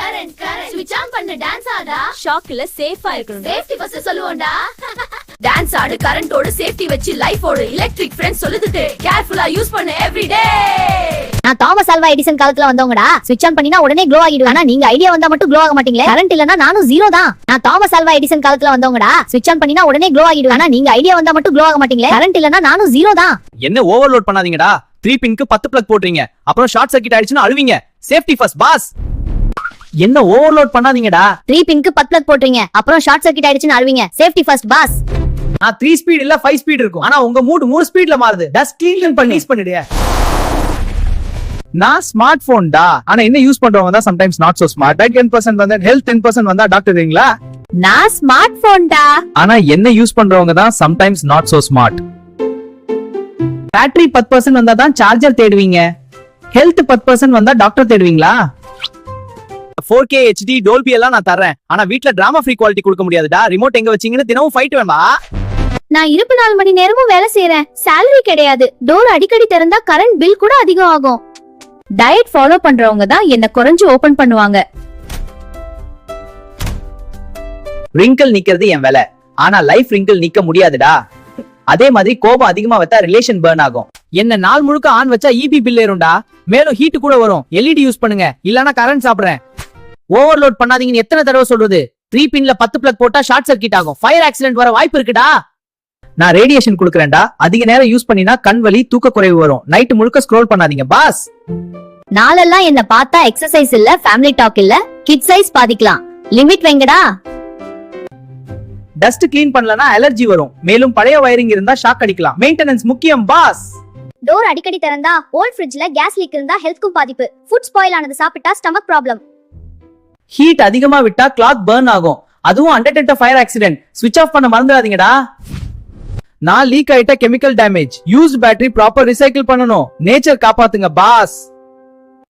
ஸ்விட்ச் ஆன் பண்ணு டான்ஸ் ஆடா ஷாக்ல சேஃபா இருக்கணும் சேஃப்டி ஃபர்ஸ்ட் சொல்லுவோம்டா டான்ஸ் ஆடு கரண்டோட சேஃப்டி வச்சு லைஃபோட எலக்ட்ரிக் ஃப்ரெண்ட்ஸ் சொல்லுதுட்டு கேர்ஃபுல்லா யூஸ் பண்ணு எவ்ரிடே நான் தாமஸ் ஆல்வா எடிசன் காலத்துல வந்தவங்கடா ஸ்விட்ச் ஆன் பண்ணினா உடனே க்ளோ ஆகிடுவேன் ஆனா நீங்க ஐடியா வந்தா மட்டும் க்ளோ ஆக மாட்டீங்களே கரண்ட் இல்லனா நானும் ஜீரோ தான் நான் தாமஸ் ஆல்வா எடிசன் காலத்துல வந்தவங்கடா ஸ்விட்ச் ஆன் பண்ணினா உடனே க்ளோ ஆகிடுவேன் ஆனா நீங்க ஐடியா வந்தா மட்டும் க்ளோ ஆக மாட்டீங்களே கரண்ட் இல்லனா நானும் ஜீரோ தான் என்ன ஓவர்லோட் பண்ணாதீங்கடா 3 பின்க்கு 10 பிளக் போடுறீங்க அப்புறம் ஷார்ட் சர்க்யூட் ஆயிடுச்சுனா அழுவீங்க சேஃப்டி ஃபர்ஸ்ட் பாஸ் என்ன ஓவர்லோட் பண்ணாதீங்கடா 3 பின்க்கு 10 பிளக் போடுறீங்க அப்புறம் ஷார்ட் சர்க்யூட் ஆயிடுச்சுனா அழுவீங்க சேஃப்டி ஃபர்ஸ்ட் பாஸ் நான் 3 ஸ்பீட் இல்ல 5 ஸ்பீட் இருக்கும் ஆனா உங்க மூட் 3 ஸ்பீட்ல மாறுது டஸ்ட் கிளீன் பண்ணி யூஸ் பண்ணிடுங்க நான் ஸ்மார்ட் போன் டா ஆனா என்ன யூஸ் பண்றவங்க தான் sometimes not so smart right 10% வந்தா ஹெல்த் 10% வந்தா டாக்டர் இருக்கீங்களா நான் ஸ்மார்ட் போன் டா ஆனா என்ன யூஸ் பண்றவங்க தான் sometimes not so smart battery 10% வந்தா தான் சார்ஜர் தேடுவீங்க ஹெல்த் 10% வந்தா டாக்டர் தேடுவீங்களா 4K HD Dolby எல்லாம் நான் தரேன் ஆனா வீட்ல டிராமா ஃப்ரீ குவாலிட்டி கொடுக்க முடியாதுடா ரிமோட் எங்க வச்சீங்கன்னு தினமும் ஃபைட் வேணுமா நான் 24 மணி நேரமும் வேலை செய்யறேன் salary கிடையாது டோர் அடிக்கடி திறந்தா கரண்ட் பில் கூட அதிகம் ஆகும் டயட் ஃபாலோ பண்றவங்க தான் என்ன குறைஞ்சு ஓபன் பண்ணுவாங்க ரிங்கிள் நிக்கிறது என் வேலை ஆனா லைஃப் ரிங்கிள் நிக்க முடியாதுடா அதே மாதிரி கோபம் அதிகமா வச்சா ரிலேஷன் பர்ன் ஆகும் என்ன நாள் முழுக்க ஆன் வச்சா இபி பில் ஏறும்டா மேலும் ஹீட் கூட வரும் எல்இடி யூஸ் பண்ணுங்க இல்லனா கரண்ட் சாப்பிடுறேன் ஓவர்லோட் பண்ணாதீங்கன்னு எத்தனை தடவை சொல்றது 3 பின்ல 10 பிளக் போட்டா ஷார்ட் சர்க்யூட் ஆகும் ஃபயர் ஆக்சிடென்ட் வர வாய்ப்பு இருக்குடா நான் ரேடியேஷன் குடுக்கறேன்டா அதிக நேரம் யூஸ் பண்ணினா கண் வலி தூக்க குறைவு வரும் நைட் முழுக்க ஸ்க்ரோல் பண்ணாதீங்க பாஸ் நாளெல்லாம் என்ன பார்த்தா எக்ஸசைஸ் இல்ல ஃபேமிலி டாக் இல்ல கிட் சைஸ் பாதிக்கலாம் லிமிட் வைங்கடா டஸ்ட் கிளீன் பண்ணலனா அலர்ஜி வரும் மேலும் பழைய வயரிங் இருந்தா ஷாக் அடிக்கலாம் மெயின்டெனன்ஸ் முக்கியம் பாஸ் டோர் அடிக்கடி திறந்தா ஓல்ட் ஃப்ரிட்ஜ்ல கேஸ் லீக் இருந்தா ஹெல்த்க்கும் பாதிப்பு ஃபுட் ஸ்பாயில் ஆனது சாப்பிட்டா ஸ்டமக் ப்ராப்ளம் ஹீட் அதிகமா விட்டா கிளாத் பர்ன் ஆகும் அதுவும் அன்டெக்டட் ஃபயர் ஆக்சிடென்ட் ஸ்விட்ச் ஆஃப் பண்ண மறந்துடாதீங்கடா நான் லீக் ஆயிட்ட chemical damage use battery proper recycle பண்ணனும் நேச்சர் காப்பாத்துங்க பாஸ்